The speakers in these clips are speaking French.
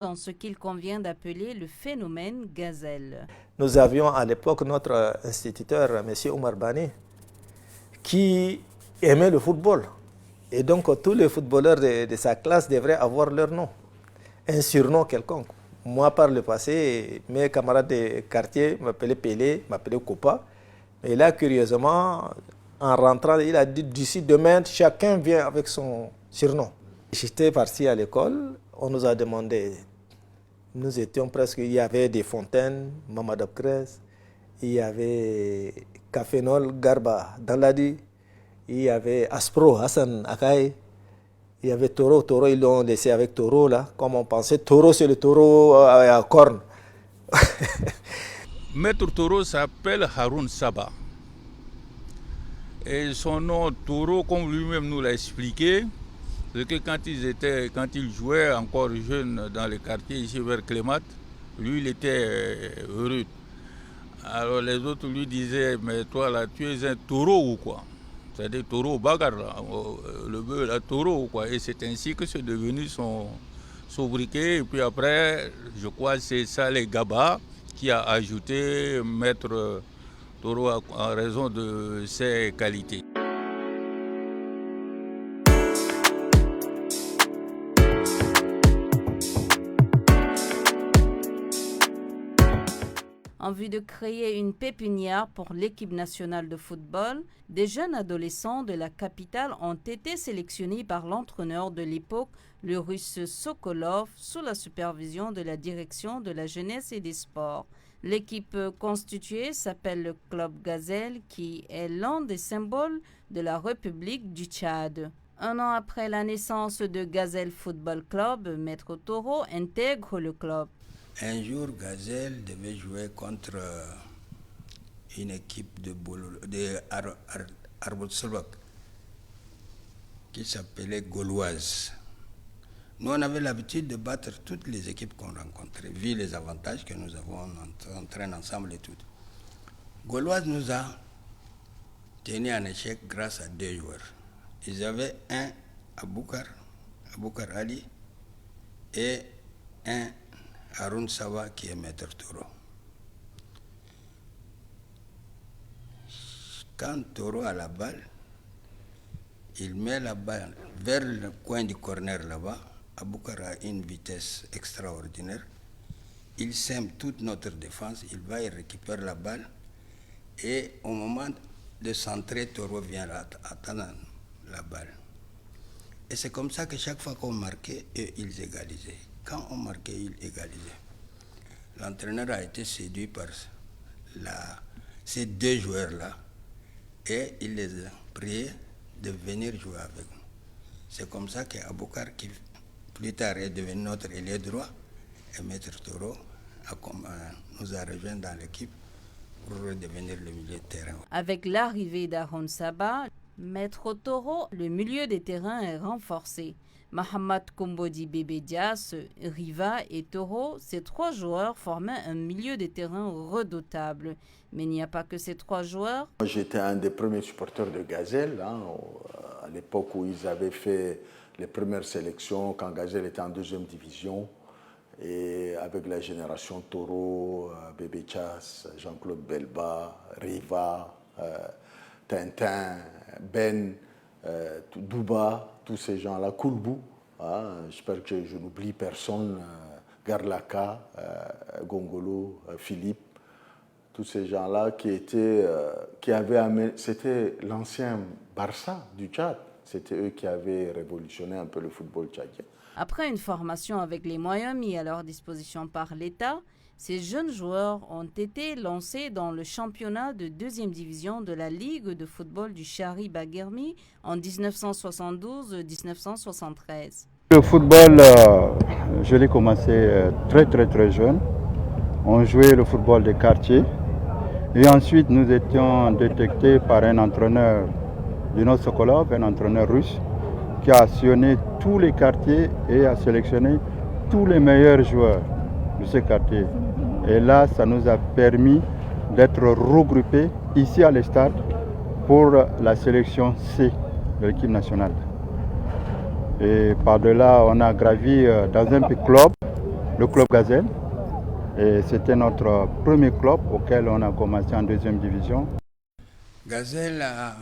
dans ce qu'il convient d'appeler le phénomène gazelle. Nous avions à l'époque notre instituteur, M. Oumar Bani, qui aimait le football. Et donc tous les footballeurs de sa classe devraient avoir leur nom, un surnom quelconque. Moi, par le passé, mes camarades de quartier m'appelaient Pelé, m'appelaient Copa. Et là, curieusement, en rentrant, il a dit d'ici demain, chacun vient avec son surnom. J'étais parti à l'école, on nous a demandé, nous étions presque, il y avait des fontaines, Mamadou Krez, il y avait Cafénol Garba Daladi, il y avait Aspro Hassan Akaï, il y avait Toro. Toro, ils l'ont laissé avec Toro, là, comme on pensait. Toro, c'est le taureau à cornes. Maître Toro s'appelle Haroun Saba. Et son nom Toro, comme lui-même nous l'a expliqué, c'est que quand il jouait encore jeune dans le quartier ici vers Clémat, lui il était rude. Alors les autres lui disaient, mais toi là, tu es un taureau ou quoi? C'est-à-dire taureau bagarre, là, le bœuf, la taureau ou quoi. Et c'est ainsi que c'est devenu son sobriquet. Et puis après, je crois que c'est Saleh Gaba qui a ajouté Maître Toro en raison de ses qualités. En vue de créer une pépinière pour l'équipe nationale de football, des jeunes adolescents de la capitale ont été sélectionnés par l'entraîneur de l'époque, le Russe Sokolov, sous la supervision de la direction de la jeunesse et des sports. L'équipe constituée s'appelle le Club Gazelle, qui est l'un des symboles de la République du Tchad. Un an après la naissance de Gazelle Football Club, Maître Toro intègre le club. Un jour, Gazelle devait jouer contre une équipe de Arbotsolok qui s'appelait Gauloise. Nous, on avait l'habitude de battre toutes les équipes qu'on rencontrait, vu les avantages que nous avons, on entraîne ensemble et tout. Gauloise nous a tenu en échec grâce à 2 joueurs. Ils avaient un Aboukar Ali, et un Haroun Saba qui est Maître Toro. Quand Toro a la balle, il met la balle vers le coin du corner là-bas. Aboukar a une vitesse extraordinaire. Il sème toute notre défense, il va et récupère la balle. Et au moment de centrer, Toro vient attendre la balle. Et c'est comme ça que chaque fois qu'on marquait, ils égalisaient. Quand on marquait, ils égalisaient. L'entraîneur a été séduit par ces 2 joueurs-là et il les a priés de venir jouer avec nous. C'est comme ça qu'Aboukar, qui plus tard est devenu notre ailier droit, et Maître Toro nous a rejoints dans l'équipe pour devenir le milieu de terrain. Avec l'arrivée d'Haroun Saba, Maître Toro, le milieu des terrains est renforcé. Mahamad Kombodi Bébédias, Riva et Toro, ces 3 joueurs formaient un milieu de terrain redoutable. Mais il n'y a pas que ces 3 joueurs. J'étais un des premiers supporters de Gazelle, à l'époque où ils avaient fait les premières sélections, quand Gazelle était en 2e division, et avec la génération Toro, Bébédias, Jean-Claude Belba, Riva, Tintin, Ben, Douba, tous ces gens-là, Koulbou, j'espère que je n'oublie personne, Garlaka, Gongolo, Philippe, tous ces gens-là qui avaient amené, c'était l'ancien Barça du Tchad, c'était eux qui avaient révolutionné un peu le football tchadien. Après une formation avec les moyens mis à leur disposition par l'État, ces jeunes joueurs ont été lancés dans le championnat de 2e division de la Ligue de football du Chari Baguermi en 1972-1973. Le football, je l'ai commencé très jeune. On jouait le football des quartiers. Et ensuite, nous étions détectés par un entraîneur du Nord Sokolov, un entraîneur russe, qui a sillonné tous les quartiers et a sélectionné tous les meilleurs joueurs de ce quartier. Et là, ça nous a permis d'être regroupés ici à l'Estade pour la sélection C de l'équipe nationale. Et par-delà, on a gravi dans un petit club le club Gazelle. Et c'était notre premier club auquel on a commencé en deuxième division. Gazelle a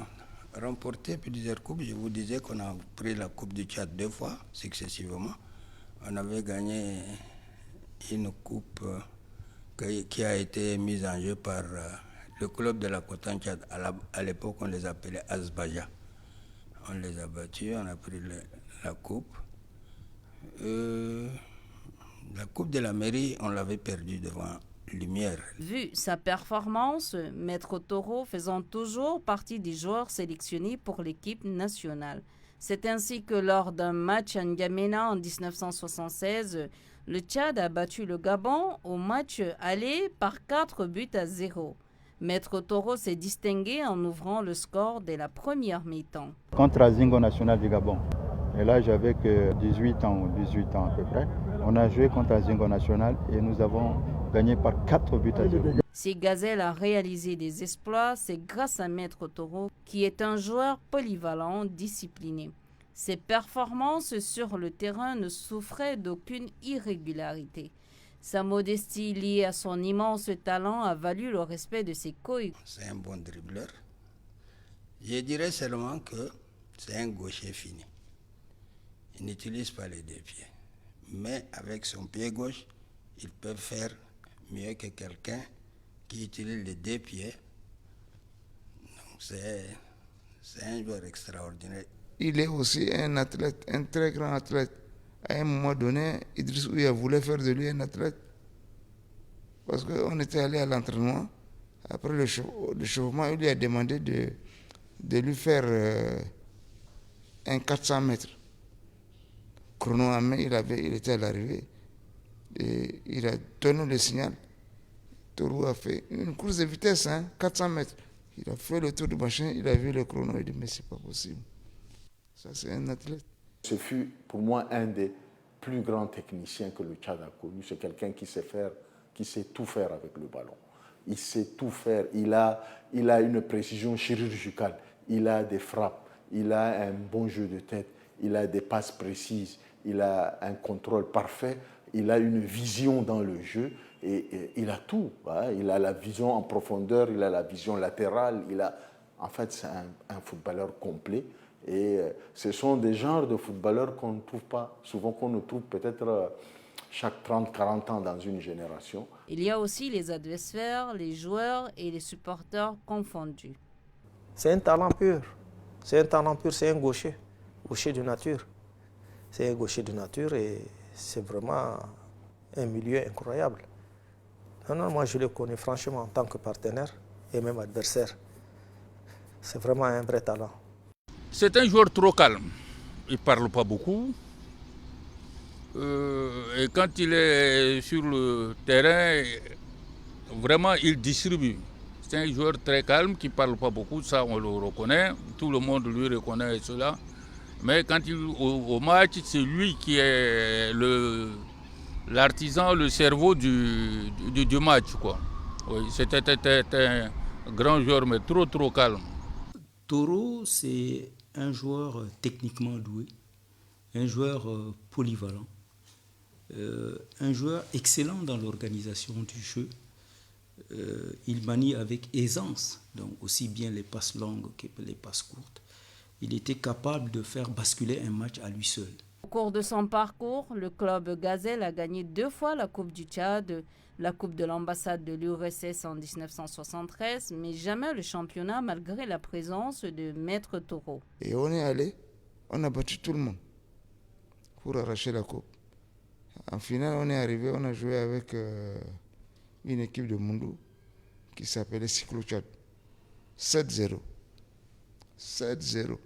remporté plusieurs coupes. Je vous disais qu'on a pris la Coupe du Tchad 2 fois successivement. On avait gagné une coupe qui a été mise en jeu par le club de la Coton-Tchad. À l'époque, on les appelait Azbaja. On les a battus, on a pris la coupe. La coupe de la mairie, on l'avait perdue devant Lumière. Vu sa performance, Maître Toro faisant toujours partie des joueurs sélectionnés pour l'équipe nationale. C'est ainsi que lors d'un match à N'Djamena en 1976, le Tchad a battu le Gabon au match aller par 4-0. Maître Toro s'est distingué en ouvrant le score dès la première mi-temps. Contre Azingo National du Gabon. Et là, j'avais que 18 ans ou 18 ans à peu près. On a joué contre Azingo National et nous avons gagné par 4-0. Si Gazelle a réalisé des exploits, c'est grâce à Maître Toro, qui est un joueur polyvalent, discipliné. Ses performances sur le terrain ne souffraient d'aucune irrégularité. Sa modestie liée à son immense talent a valu le respect de ses coéquipiers. C'est un bon dribbleur. Je dirais seulement que c'est un gaucher fini. Il n'utilise pas les deux pieds. Mais avec son pied gauche, il peut faire mieux que quelqu'un qui utilise les deux pieds. Donc c'est un joueur extraordinaire. Il est aussi un athlète, un très grand athlète. À un moment donné, Idriss Ouya voulait faire de lui un athlète. Parce qu'on était allé à l'entraînement. Après le chauffement, il lui a demandé de lui faire un 400 mètres. Chrono en main, il était à l'arrivée. Et il a donné le signal. Toro a fait une course de vitesse, 400 mètres. Il a fait le tour du machin, il a vu le chrono, il a dit mais c'est pas possible. Ça, c'est un athlète. Ce fut pour moi un des plus grands techniciens que le Tchad a connu. C'est quelqu'un qui sait tout faire avec le ballon. Il sait tout faire. Il a une précision chirurgicale. Il a des frappes. Il a un bon jeu de tête. Il a des passes précises. Il a un contrôle parfait. Il a une vision dans le jeu. Et il a tout. Il a la vision en profondeur. Il a la vision latérale. En fait, c'est un footballeur complet. Et ce sont des genres de footballeurs qu'on ne trouve pas, souvent qu'on ne trouve peut-être chaque 30-40 ans dans une génération. Il y a aussi les adversaires, les joueurs et les supporters confondus. C'est un talent pur. C'est un talent pur, c'est un gaucher de nature. C'est un gaucher de nature et c'est vraiment un milieu incroyable. Non, moi je le connais franchement en tant que partenaire et même adversaire. C'est vraiment un vrai talent. C'est un joueur trop calme. Il ne parle pas beaucoup. Et quand il est sur le terrain, vraiment, il distribue. C'est un joueur très calme qui ne parle pas beaucoup, ça on le reconnaît. Tout le monde lui reconnaît cela. Mais quand il est au match, c'est lui qui est l'artisan, le cerveau du match, quoi. Oui, c'était un grand joueur, mais trop calme. Toro, c'est un joueur techniquement doué, un joueur polyvalent, un joueur excellent dans l'organisation du jeu. Il manie avec aisance, donc aussi bien les passes longues que les passes courtes. Il était capable de faire basculer un match à lui seul. Au cours de son parcours, le club Gazelle a gagné 2 fois la Coupe du Tchad, la Coupe de l'ambassade de l'URSS en 1973, mais jamais le championnat malgré la présence de Maître Toro. Et on est allé, on a battu tout le monde pour arracher la coupe. En finale, on est arrivé, on a joué avec une équipe de Mundou qui s'appelait Cyclo Tchad. 7-0. 7-0.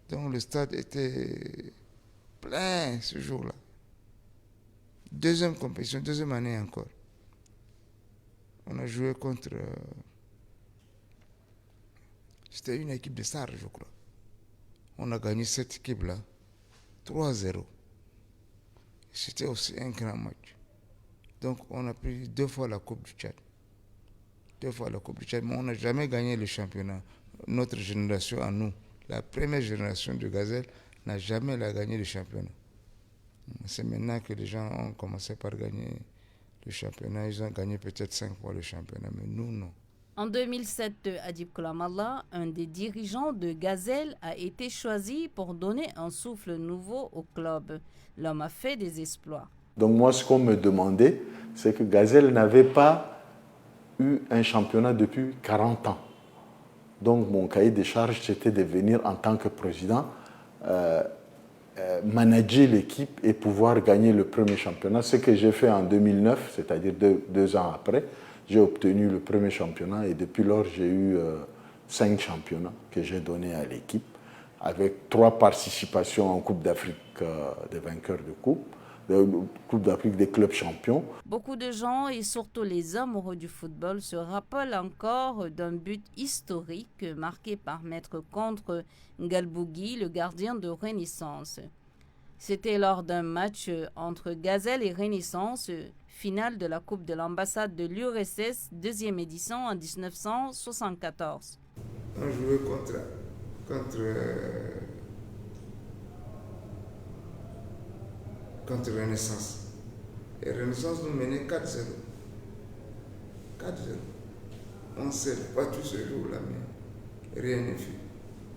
Donc le stade était plein ce jour-là. Deuxième compétition, deuxième année encore. On a joué contre... c'était une équipe de Sarre, je crois. On a gagné cette équipe-là 3-0. C'était aussi un grand match. Donc on a pris 2 fois la Coupe du Tchad. 2 fois la Coupe du Tchad, mais on n'a jamais gagné le championnat. Notre génération à nous, la première génération de Gazelle, n'a jamais gagné le championnat. C'est maintenant que les gens ont commencé par gagner le championnat. Ils ont gagné peut-être 5 fois le championnat, mais nous, non. En 2007, Adib Koulamalla, un des dirigeants de Gazelle, a été choisi pour donner un souffle nouveau au club. L'homme a fait des exploits. Donc moi, ce qu'on me demandait, c'est que Gazelle n'avait pas eu un championnat depuis 40 ans. Donc mon cahier de charges, c'était de venir en tant que président manager l'équipe et pouvoir gagner le premier championnat. Ce que j'ai fait en 2009, c'est-à-dire deux ans après, j'ai obtenu le premier championnat et depuis lors, j'ai eu 5 championnats que j'ai donnés à l'équipe avec 3 participations en Coupe d'Afrique des vainqueurs de Coupe d'Afrique des clubs champions. Beaucoup de gens, et surtout les amoureux du football, se rappellent encore d'un but historique marqué par Maître contre Ngalbougui, le gardien de Renaissance. C'était lors d'un match entre Gazelle et Renaissance, finale de la Coupe de l'ambassade de l'URSS, 2e édition en 1974. On jouait contre Renaissance. Et Renaissance nous menait 4-0. 4-0. On ne s'est pas tout ce jour-là, mais rien n'est fait.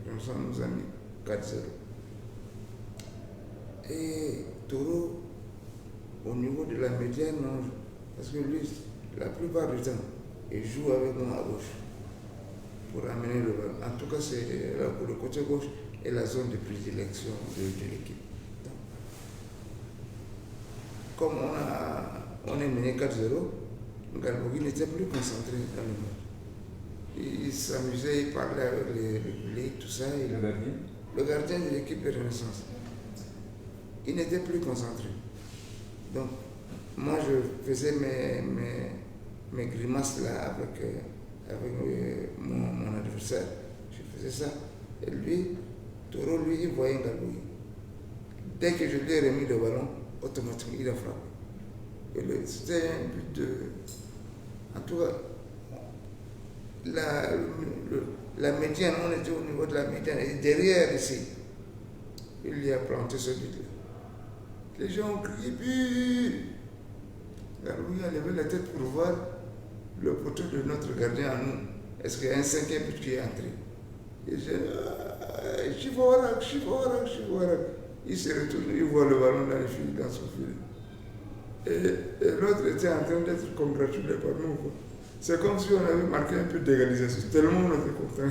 Renaissance nous a mis 4-0. Et Toro, au niveau de la médiane, non, parce que lui, la plupart du temps, il joue avec moi à gauche pour amener le ballon. En tout cas, c'est là pour le côté gauche et la zone de prédilection de l'équipe. Comme on est mené 4-0, Ngalbougui n'était plus concentré dans le match. Il s'amusait, il parlait avec le public, tout ça. Le gardien de l'équipe de Renaissance. Il n'était plus concentré. Donc, moi, je faisais mes grimaces là avec mon adversaire. Je faisais ça. Et lui, Toro, lui, il voyait Ngalbougui. Dès que je lui ai remis le ballon, automatiquement, il a frappé. C'était un but de... En tout cas, la médiane, on était au niveau de la médiane. Et derrière ici, il y a planté ce but-là. Les gens ont crié, but! Ngalbougui a levé la tête pour voir le poteau de notre gardien à nous. Est-ce qu'il y a un 5e but qui est entré? Et j'ai dit, Chivorak. Il se retourne, il voit le ballon dans son filet. Et l'autre était en train d'être congratulé par nous. C'est comme si on avait marqué un peu d'égalisation. Tellement on était content.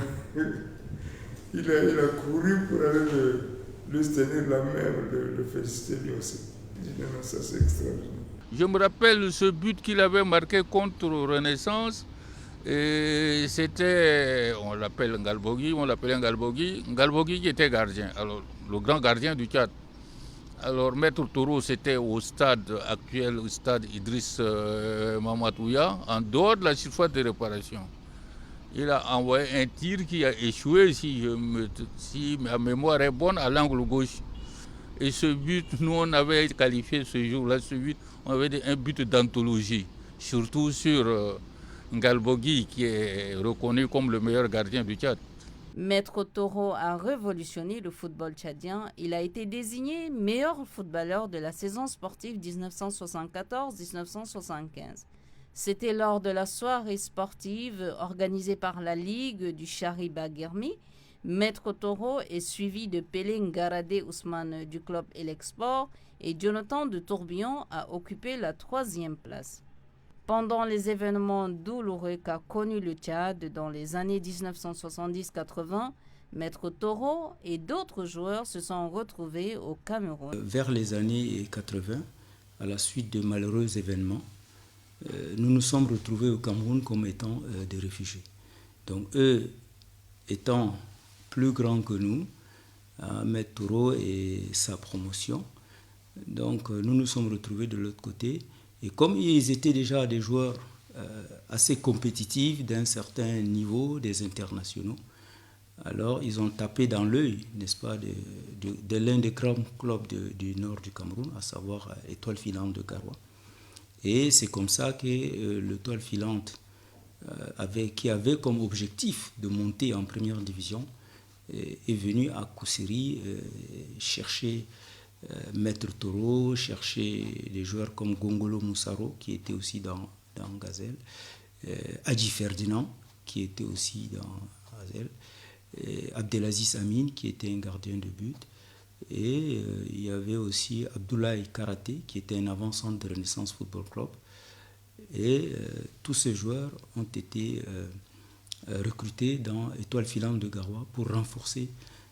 Il a couru pour aller lui tenir la main, le féliciter lui aussi. Il dit non, ça c'est extraordinaire. Je me rappelle ce but qu'il avait marqué contre Renaissance. Et c'était, on l'appelait Ngalbougui. Ngalbougui qui était gardien, alors le grand gardien du Tchad. Alors Maître Toro, c'était au stade actuel, au stade Idriss Mamadouya, en dehors de la surface de réparation. Il a envoyé un tir qui a échoué, si ma mémoire est bonne, à l'angle gauche. Et ce but, nous on avait qualifié ce jour-là, ce but, on avait dit un but d'anthologie, surtout sur Ngalbougui, qui est reconnu comme le meilleur gardien du Tchad. Maître Toro a révolutionné le football tchadien. Il a été désigné meilleur footballeur de la saison sportive 1974-1975. C'était lors de la soirée sportive organisée par la Ligue du Chariba Guermi. Maître Toro est suivi de Pelé Ngaradé Ousmane du club Elexport et Jonathan de Tourbillon a occupé la 3e place. Pendant les événements douloureux qu'a connu le Tchad dans les années 1970-80, Maître Toro et d'autres joueurs se sont retrouvés au Cameroun. Vers les années 80, à la suite de malheureux événements, nous nous sommes retrouvés au Cameroun comme étant des réfugiés. Donc eux étant plus grands que nous, Maître Toro et sa promotion, donc nous nous sommes retrouvés de l'autre côté. Et comme ils étaient déjà des joueurs assez compétitifs d'un certain niveau, des internationaux, alors ils ont tapé dans l'œil, n'est-ce pas, de l'un des grands clubs du nord du Cameroun, à savoir l'Étoile Filante de Garoua. Et c'est comme ça que l'Étoile Filante, qui avait comme objectif de monter en première division, est venu à Koussiri chercher Maître Toro cherchait des joueurs comme Gongolo Moussaro, qui était aussi dans Gazelle, Hadji Ferdinand, qui était aussi dans Gazelle, Abdelaziz Amin, qui était un gardien de but, et il y avait aussi Abdoulaye Karaté, qui était un avant-centre de Renaissance Football Club. Et tous ces joueurs ont été recrutés dans Étoile Filante de Garoua pour renforcer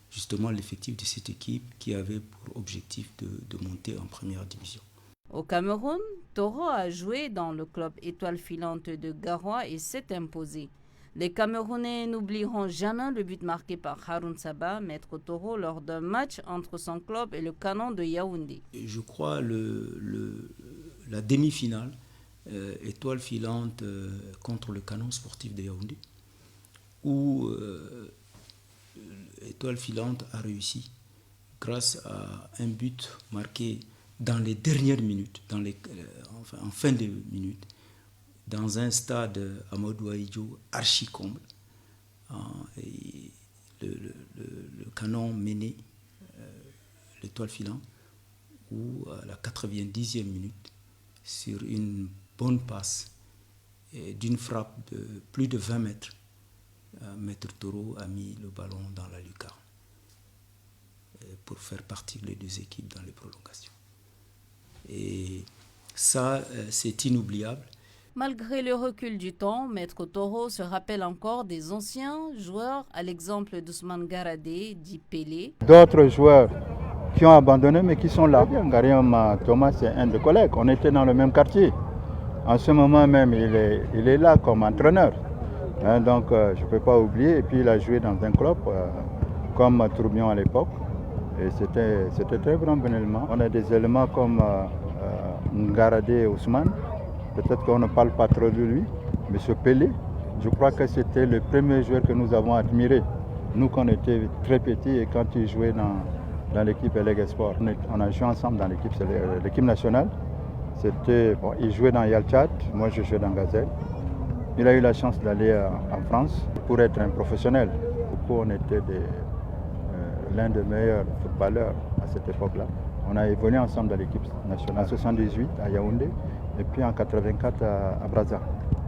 justement l'effectif de cette équipe qui avait pour objectif de monter en première division. Au Cameroun, Toro a joué dans le club Étoile Filante de Garoua et s'est imposé. Les Camerounais n'oublieront jamais le but marqué par Haroun Saba, Maître Toro, lors d'un match entre son club et le Canon de Yaoundé. Je crois la demi-finale, Étoile Filante contre le Canon sportif de Yaoundé, où Étoile Filante a réussi grâce à un but marqué dans les dernières minutes, en fin de minute, dans un stade Amadou Ahidjo archi-comble. Le Canon menait l'Étoile Filante, où à la 90e minute, sur une bonne passe et d'une frappe de plus de 20 mètres, Maître Toro a mis le ballon dans la lucarne pour faire partir les deux équipes dans les prolongations. Et ça, c'est inoubliable. Malgré le recul du temps, Maître Toro se rappelle encore des anciens joueurs, à l'exemple d'Ousmane Garadé, dit Pelé. D'autres joueurs qui ont abandonné mais qui sont là. Karim Thomas, c'est un des collègues. On était dans le même quartier. En ce moment même, il est là comme entraîneur. Donc, je ne peux pas oublier. Et puis, il a joué dans un club comme Tourbillon à l'époque. Et c'était très grand élément. On a des éléments comme Ngaradé et Ousmane. Peut-être qu'on ne parle pas trop de lui. Mais ce Pelé, je crois que c'était le premier joueur que nous avons admiré. Nous, quand on était très petits et quand il jouait dans l'équipe Eleg Sport. On a joué ensemble dans l'équipe nationale. Il jouait dans Yalchat, moi je jouais dans Gazelle. Il a eu la chance d'aller en France pour être un professionnel. Beaucoup, on était l'un des meilleurs footballeurs à cette époque-là. On a évolué ensemble dans l'équipe nationale en 78 à Yaoundé et puis en 84 à Brazza.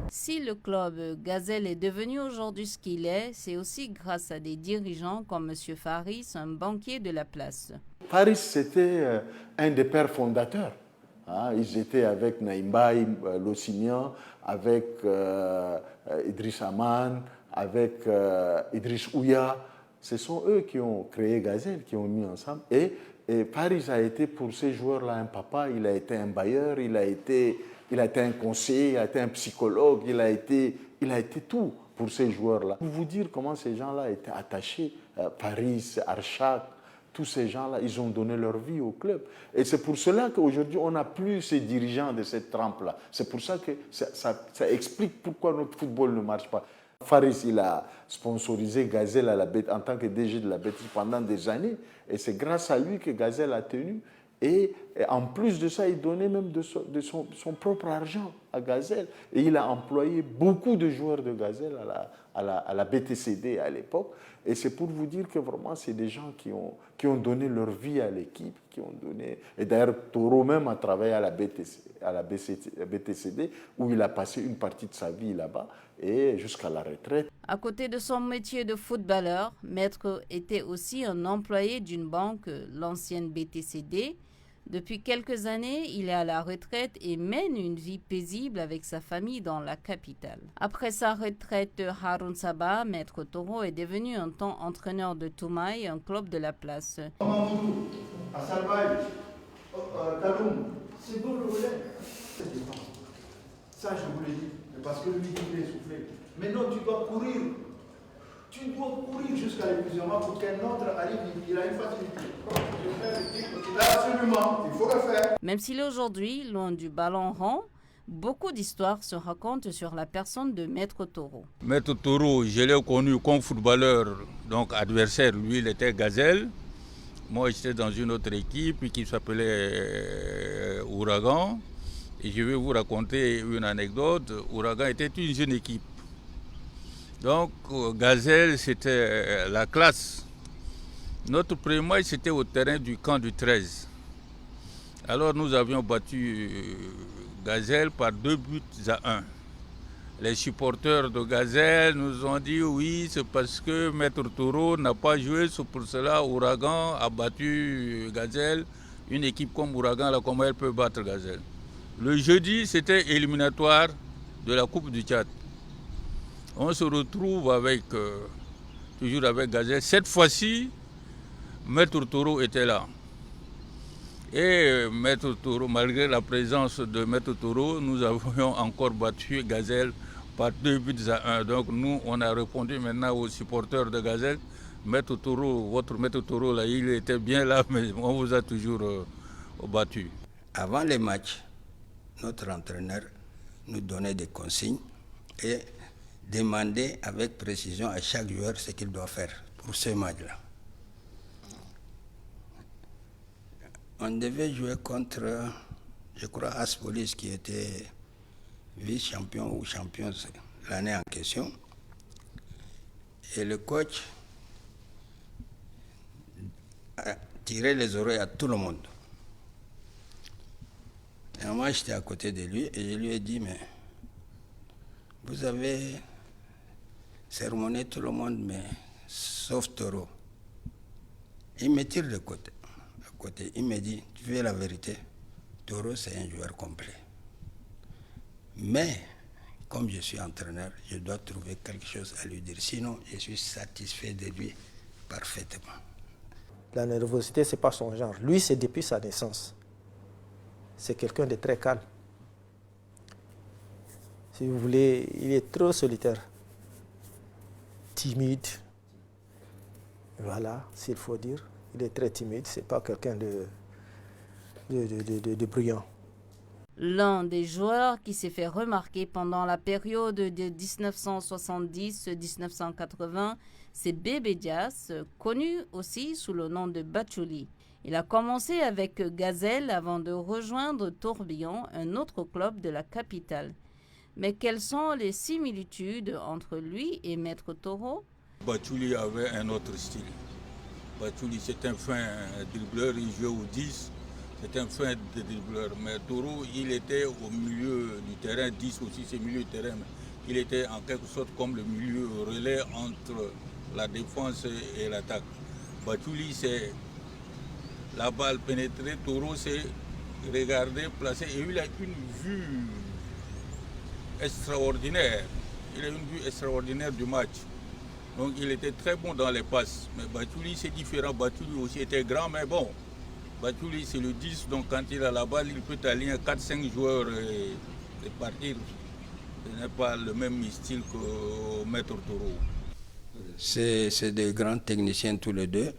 Si le club Gazelle est devenu aujourd'hui ce qu'il est, c'est aussi grâce à des dirigeants comme M. Faris, un banquier de la place. Faris, c'était un des pères fondateurs. Ils étaient avec Naïmbaï, Lossignan, avec Idriss Aman, avec Idriss Ouya. Ce sont eux qui ont créé Gazelle, qui ont mis ensemble. Et Faris a été pour ces joueurs-là un papa, il a été un bailleur, il a été un conseiller, il a été un psychologue, il a été tout pour ces joueurs-là. Pour vous dire comment ces gens-là étaient attachés, Paris, Arshak, tous ces gens-là, ils ont donné leur vie au club. Et c'est pour cela qu'aujourd'hui, on n'a plus ces dirigeants de cette trempe-là. C'est pour ça que ça explique pourquoi notre football ne marche pas. Faris, il a sponsorisé Gazelle en tant que DG de la Bêtise pendant des années. Et c'est grâce à lui que Gazelle a tenu. Et en plus de ça, il donnait même de son propre argent à Gazelle. Et il a employé beaucoup de joueurs de Gazelle à la BTCD à l'époque. Et c'est pour vous dire que vraiment, c'est des gens qui ont donné leur vie à l'équipe. Et d'ailleurs, Toro même a travaillé à la BTCD, où il a passé une partie de sa vie là-bas, et jusqu'à la retraite. À côté de son métier de footballeur, Maître était aussi un employé d'une banque, l'ancienne BTCD. Depuis quelques années, il est à la retraite et mène une vie paisible avec sa famille dans la capitale. Après sa retraite, Haroun Saba, Maître Toro, est devenu un temps entraîneur de Toumaï, un club de la place. C'est bon le relais. Ça, je vous l'ai dit, parce que lui, il est essoufflé. Maintenant, tu dois courir. Tu dois courir jusqu'à l'épuisement pour qu'un autre arrive, il a une facilité. Absolument, il faut le faire. Même s'il est aujourd'hui loin du ballon rond, beaucoup d'histoires se racontent sur la personne de Maître Toro. Maître Toro, je l'ai connu comme footballeur, donc adversaire. Lui, il était Gazelle. Moi, j'étais dans une autre équipe qui s'appelait Ouragan. Et je vais vous raconter une anecdote. Ouragan était une jeune équipe. Donc, Gazelle, c'était la classe. Notre premier match, c'était au terrain du camp du 13. Alors nous avions battu Gazelle par 2-1. Les supporters de Gazelle nous ont dit oui, c'est parce que Maître Toro n'a pas joué, c'est pour cela Ouragan a battu Gazelle. Une équipe comme Ouragan, là, comment elle peut battre Gazelle? Le jeudi, c'était éliminatoire de la Coupe du Tchad. On se retrouve avec, toujours avec Gazelle. Cette fois-ci, Maître Toro était là. Et Maître Toro, malgré la présence de Maître Toro, nous avions encore battu Gazelle par 2-1. Donc nous, on a répondu maintenant aux supporters de Gazelle. Maître Toro, votre Maître Toro, là, il était bien là, mais on vous a toujours battu. Avant les matchs, notre entraîneur nous donnait des consignes et demandait avec précision à chaque joueur ce qu'il doit faire pour ce match-là. On devait jouer contre, je crois, Aspolis qui était vice-champion ou champion l'année en question. Et le coach a tiré les oreilles à tout le monde. Et moi, j'étais à côté de lui et je lui ai dit, mais vous avez sermonné tout le monde, mais sauf Toro. Il me tire de côté. Il me dit, tu veux la vérité, Toro c'est un joueur complet. Mais, comme je suis entraîneur, je dois trouver quelque chose à lui dire. Sinon, je suis satisfait de lui parfaitement. La nervosité, ce n'est pas son genre. Lui, c'est depuis sa naissance. C'est quelqu'un de très calme. Si vous voulez, il est trop solitaire. Timide. Voilà, s'il faut dire. Il est très timide, ce n'est pas quelqu'un de brillant. L'un des joueurs qui s'est fait remarquer pendant la période de 1970-1980, c'est Bébé Dias, connu aussi sous le nom de Bachouli. Il a commencé avec Gazelle avant de rejoindre Tourbillon, un autre club de la capitale. Mais quelles sont les similitudes entre lui et Maître Toro? Bachouli avait un autre style. Bachouli, c'est un fin dribbleur, il jouait au 10, c'est un fin dribbleur. Mais Toro, il était au milieu du terrain, 10 aussi, c'est milieu du terrain. Il était en quelque sorte comme le milieu relais entre la défense et l'attaque. Bachouli, c'est la balle pénétrée, Toro, c'est regarder, placer. Et il a une vue extraordinaire. Il a une vue extraordinaire du match. Donc il était très bon dans les passes. Mais Bachouli c'est différent. Bachouli aussi était grand, mais bon. Bachouli c'est le 10, donc quand il a la balle, il peut aligner 4-5 joueurs et partir. Ce n'est pas le même style que Maître Toro. C'est des grands techniciens tous les deux.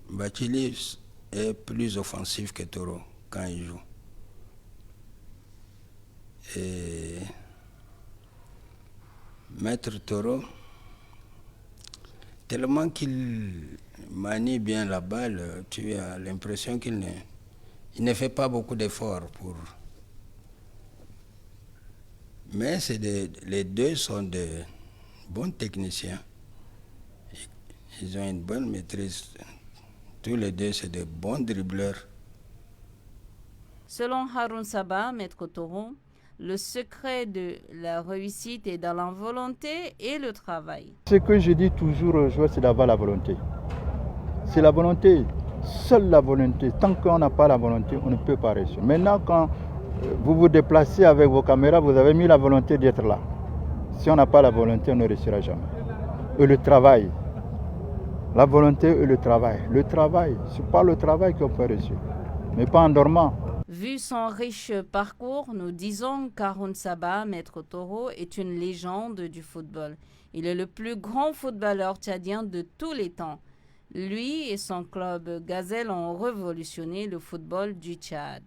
Bachouli est plus offensif que Toro quand il joue. Et Maître Toro, tellement qu'il manie bien la balle, tu as l'impression qu'il ne fait pas beaucoup d'efforts pour... Mais les deux sont de bons techniciens. Ils ont une bonne maîtrise. Tous les deux, c'est de bons dribbleurs. Selon Haroun Saba, Maître Toro, le secret de la réussite est dans la volonté et le travail. Ce que je dis toujours aux joueurs, c'est d'avoir la volonté. C'est la volonté, seule la volonté. Tant qu'on n'a pas la volonté, on ne peut pas réussir. Maintenant, quand vous vous déplacez avec vos caméras, vous avez mis la volonté d'être là. Si on n'a pas la volonté, on ne réussira jamais. Et le travail. La volonté et le travail. Le travail, c'est pas le travail qu'on peut réussir, mais pas en dormant. Vu son riche parcours, nous disons qu'Haroun Saba, Maître Toro, est une légende du football. Il est le plus grand footballeur tchadien de tous les temps. Lui et son club Gazelle ont révolutionné le football du Tchad.